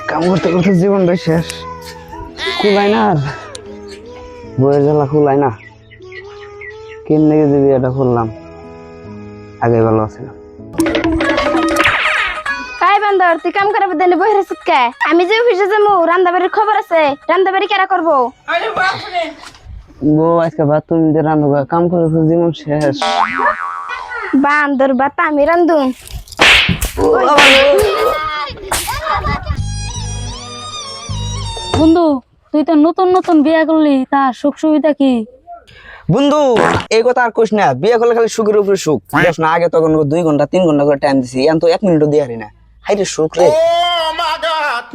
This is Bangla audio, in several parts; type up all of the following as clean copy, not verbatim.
কাম করতে করতে জীবনটা শেষ, কুলাই না আর বইয়ের জ্বালা কুলাই না। কেমনে যে বিয়েটা করলাম, আগে ভালো আছিল। কাই বান্দর তুই কাম করার বদলে বইরে সুতকে আমি যে অফিসে যামু রান্দাবাড়ির খবর আছে, রান্দাবাড়ি কেরা করব? বউ আজকে ভাত তুমি দিয়ে রান্ধবা, কাম করে তো জীবন শেষ। বান্দর ভাত আমি রান্ধু। বন্ধু তুই তো নতুন নতুন বিয়ে করলি, তা সুখ সুবিধা কি? বন্ধু এই কথা আর কইস না, বিয়ে করলে খালি সুখের উপরে সুখ। দশ না আগে তখন 2 ঘন্টা 3 ঘন্টা করে টাইম দিছি, এখন তো 1 মিনিটও দিয়ে হারি না। হাই রে সুখ রে।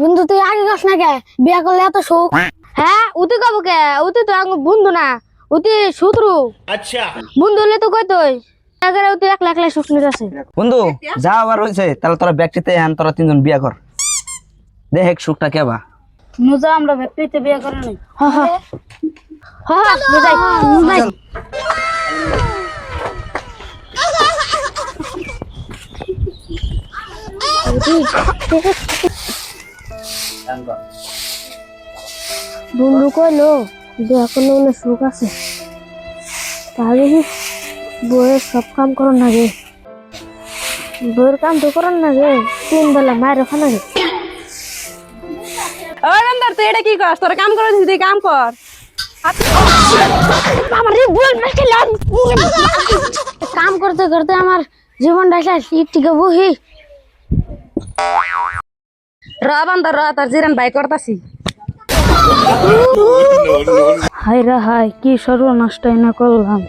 বন্ধু তুই আগে কস না কে বিয়া করলে এত সুখ? হ্যাঁ উতি কব কে, উতি তো আঙ্গ বন্ধু না, উতি শত্রু। আচ্ছা বন্ধু হলে তো কই তুই আগে উতি একলা একলা সুখ নিতে আছে। বন্ধু যা আবার হইছে, তাহলে তোরা ব্যক্তিতে আন, তোরা 3 জন বিয়া কর, দেখ সুখটা কেবা। নুজা আমরা ব্যক্তিতে বিয়ে করে নাই। হ্যাঁ হ্যাঁ হ্যাঁ বুঝাই বুঝাই। বন্ধু কইলো বিয়া করলে বলে সুখ আছে, তাহলে বইয়ের সব কাম করার নাগে, বইয়ের কাম তো করার নাগে, 3 বেলা মায়ের ওখানে নাগে। ওই বান্দর তুই এটা কি করছ? তোর কাম করে দিছি, তুই কাম কর। আমার এই বল মারছিলাম, কাম করতে করতে আমার জীবনটা শেষ। ইটিকে বহি র বান্দর র, তোর জিরান বাই করতাছি। হাই রে হাই, কি সর্বনাশটাই না করলাম।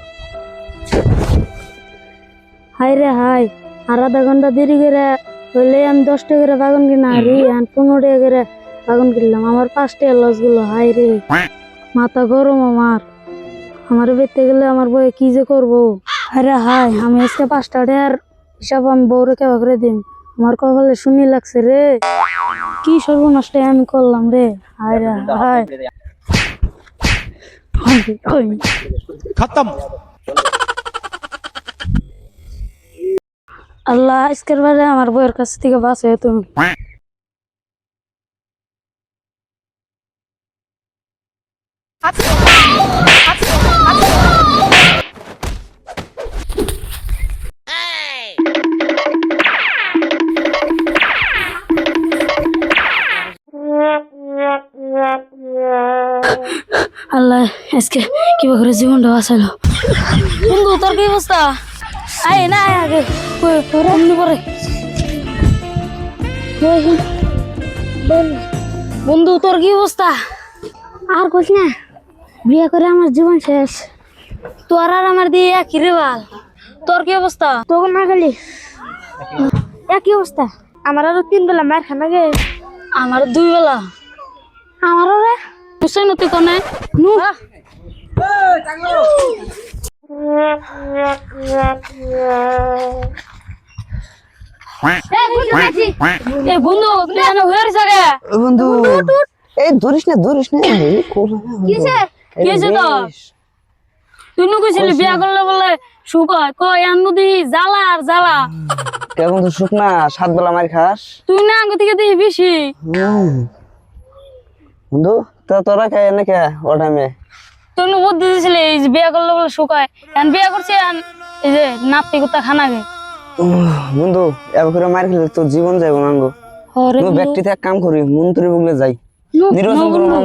হাই রে হাই, আর আধা ঘন্টা দেরি করে হইলে আমি 10 টাকা করে বাগান কিনা হারি, আর 15 টাকা করে বাগান কিনলাম, আমার 5 টাকা লস গুলো। হাই রে মাথা গরম আমার বেঁচতে গেলে আমার বউয়ে কি যে করবো। হাই রে হাই, আমি আজকে 5 টাকার হিসাব আমি বউরে কেবা করে দিম, আমার কপালে শুনি লাগছে রে। কি সর্বনাশটাই আমি করলাম রে। হাই রে হাই खत्म। আল্লাহ আজকের বারে আমার বউয়ের কাছ থেকে বাঁচে তুমি। আল্লাহ আজকে কিবা করে জীবনটা বাঁচালো। বন্ধু তোর কি অবস্থা? আয় না আয় আগে অমনি করে। বন্ধু তোর কি অবস্থা? আর কইস না, বিয়ে করে আমার জীবন শেষ। তোর আর আমার দিয়ে একই রে বাল। তোর কি অবস্থা? তোকে না গেলি একই অবস্থা। আমার আরো 3 বেলা মার খানা গে। আমার 2 বেলা। আমারও রে বুঝছেন তুই কোনে নু এ বন্ধু তুই এনে হয়ে রিস আগে। বন্ধু এই ধরিস না এই কোলা না কিসে কিসে তো তুই নু কইছিলি বিয়া করলে বলে সুখ হয়, কই আন নদী জ্বালা আর জ্বালা। কেমন তো সুখ না, 7 বেলা মার খাস। তুই না আগে থেকে দিই বেশি। বন্ধু তো তোরা খায় না কে ও টাইমে? তুই নু বুদ্ধি দিছিলি এই যে বিয়া করলে বলে সুখ হয়, এখন বিয়া করছি এই যে নাতি কুত্তা খানা গে। বন্ধু এবার করে মার খেলে তোর জীবন যাইব না গো। তুই ব্যক্তি থেকে কাম করি, মন্ত্রী বগলে যাই, নির্বাচন করবো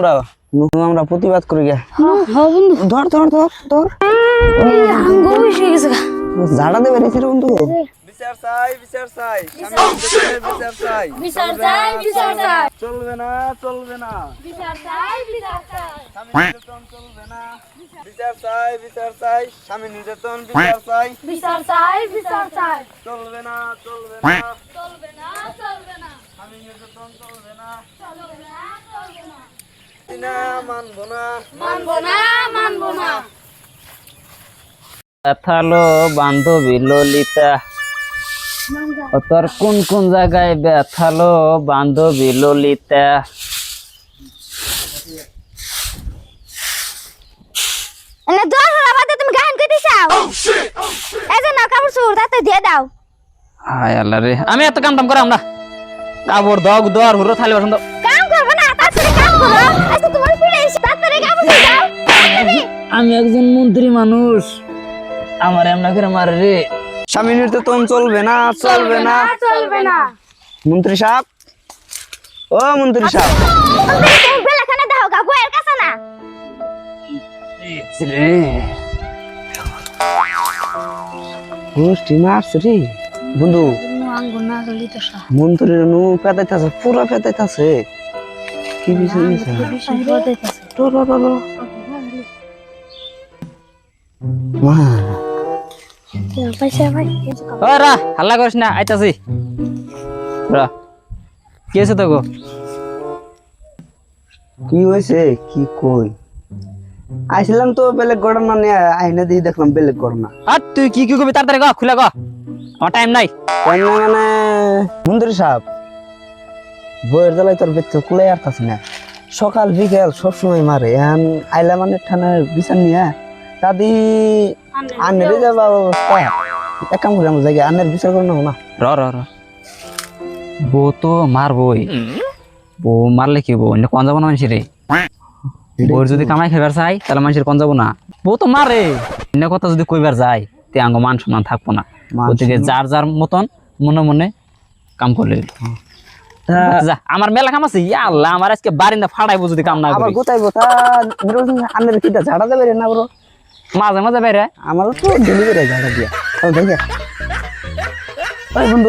আমরা প্রতিবাদ করি গে। বন্ধু ধর ধর ধর ধর আঙ্গ বেশি হয়ে গেছে। ঝাড়া দেবে রে বন্ধু। বিচার চাই বিচার চাই বিচার চাই বিচার চাই বিচার চাই চলবে না বিচার চাই বিচার চাই স্বামী নির্যাতন চলবে না বিচার চাই স্বামী নির্যাতন বিচার চাই বিচার চাই বিচার চাই চলবে না চলবে না চলবে না স্বামী নির্যাতন চলবে না চলবে না চলবে না না মানবো না মানবো না মানবো না। ব্যথালো বান্ধবী ললিতা, ও তোর কোন কোন জায়গায় ব্যথালো বান্ধবী ললিতা। এনে দর বাদে তুমি গান কইতে চাও? এই যে তাড়াতাড়ি দিয়ে দাও। হায় আল্লাহ রে, আমি এত কাম টাম করাম না। কাপড় দাও দোয়ার হুরো থালি বাসন দাও। কাম করবে না, তাড়াতাড়ি কাম করো। আজকে তোমার ফিরে এসে তাড়াতাড়ি কাম করে দাও। আমি একজন মন্ত্রী মানুষ, আমার এমনা করে মারে রে। স্বামী নির্যাতন চলবে না, চলবে না। চলবে না। মন্ত্রী সাহেব, ও মন্ত্রী সাহেব, তুমি বেলাখানে দাও গা, বইয়ের কাছে না। রে গোষ্ঠী মারছে রে বন্ধু। মন্ত্রীর নু পেতাইতেছে, পুরো পেতাইতেছে। কি বিষয় নিছে? মা পয়সা ভাই ও রা হাল্লা করিস না, আইতাছি রা। কি আছে তো গো? কি হয়েছে? কি কই? আইছিলাম তো বেলেগ ঘটনা নিয়ে, আইনা দিয়ে দেখলাম বেলেগ ঘটনা। আর তুই কি কি করবি তাড়াতাড়ি গ, খুলে গ, আমার টাইম নাই। মানে মন্ত্রী সাহেব, বইয়ের জ্বালায় তোর বেতন কুলাই আসতেছে না। সকাল বিকেল সবসময় মারে। এখন আইলা মানে থানার বিচার নিয়ে দাদি আনের যাবা অবস্থা। এক কাম করে আমার জায়গায় আনের বিচার করে নাও না। র র র, বউ তো মারবই। বউ মারলে কি বউ কোন যাবো না মানুষের রে? বউর যদি কামাই খাইবার চাই তাহলে মানুষের কোন যাবো না। বউ তো মারে, এনে কথা যদি কইবার যায় তে আঙ্গ মান সম্মান থাকবো না। ওদিকে যার যার মতন মনে মনে কাম করলে যা। আমার মেলা কাম আছে, ইয়া আল্লাহ, আমার আজকে বারিন্দা ফাড়াইবো যদি কাম না আবার করি। গোতাইবো তা নির্বাচন আনের কিটা ঝাড়া দেবে রে না বড়? মাঝে মাঝে বাইরে আমারও তো ডেলিভারি ঝাড়া দিয়া। তাহলে দেখে ওই বন্ধু